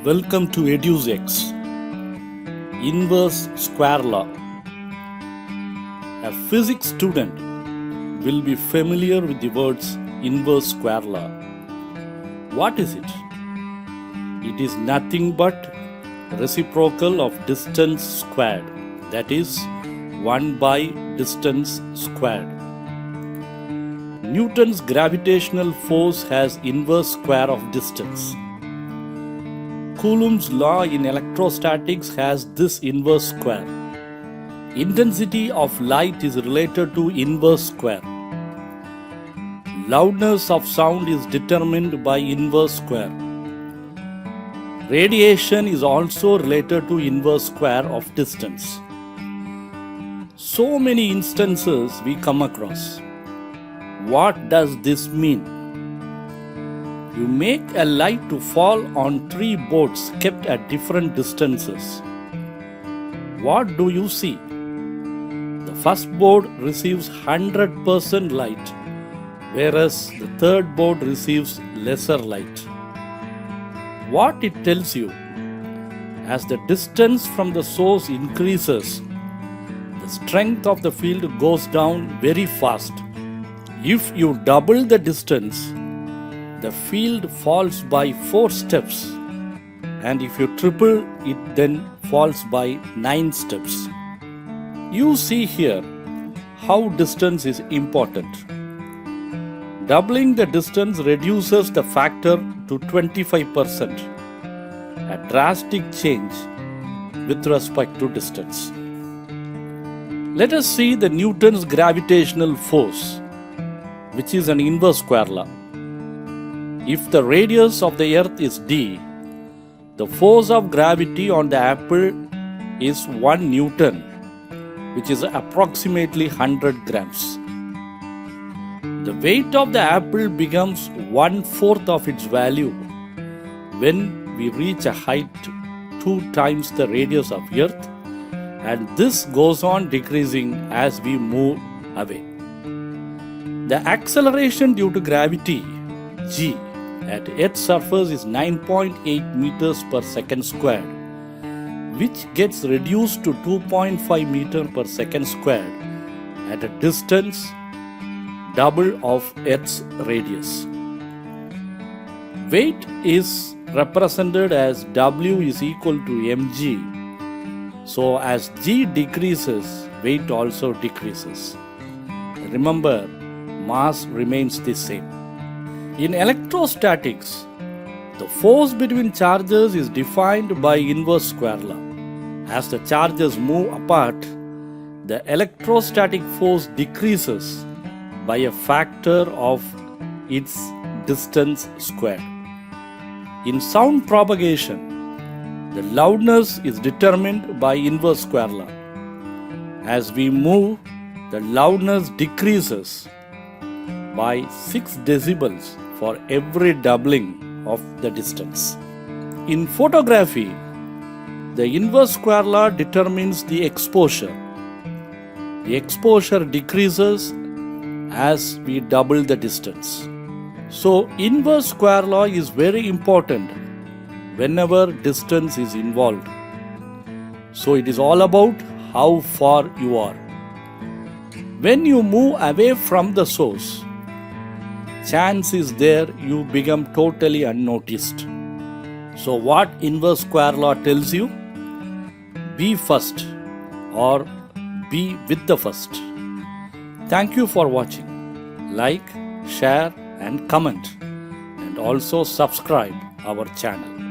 Welcome to EduX, Inverse Square Law. A physics student will be familiar with the words inverse square law. What is it? It is nothing but reciprocal of distance squared, that is 1 by distance squared. Newton's gravitational force has inverse square of distance. Coulomb's law in electrostatics has this inverse square. Intensity of light is related to inverse square. Loudness of sound is determined by inverse square. Radiation is also related to inverse square of distance. So many instances we come across. What does this mean? You make a light to fall on 3 boards kept at different distances. What do you see? The first board receives 100% light, whereas the third board receives lesser light. What it tells you? As the distance from the source increases, the strength of the field goes down very fast. If you double the distance, the field falls by 4 steps, and if you triple it, then falls by 9 steps. You see here how distance is important. Doubling the distance reduces the factor to 25%, a drastic change with respect to distance. Let us see the Newton's gravitational force, which is an inverse square law. If the radius of the earth is d, the force of gravity on the apple is 1 Newton, which is approximately 100 grams. The weight of the apple becomes 1/4 of its value when we reach a height 2 times the radius of earth, and this goes on decreasing as we move away. The acceleration due to gravity, g, at Earth's surface is 9.8 meters per second squared, which gets reduced to 2.5 meters per second squared at a distance double of Earth's radius. Weight is represented as W is equal to mg. So as g decreases, weight also decreases. Remember, mass remains the same. In electrostatics, the force between charges is defined by inverse square law. As the charges move apart, the electrostatic force decreases by a factor of its distance squared. In sound propagation, the loudness is determined by inverse square law. As we move, the loudness decreases by 6 decibels for every doubling of the distance. In photography, the inverse square law determines the exposure. The exposure decreases as we double the distance. So, inverse square law is very important whenever distance is involved. So, it is all about how far you are. When you move away from the source, chance is there you become totally unnoticed. So what inverse square law tells you? Be first or be with the first. Thank you for watching. Like, share and comment, and also subscribe our channel.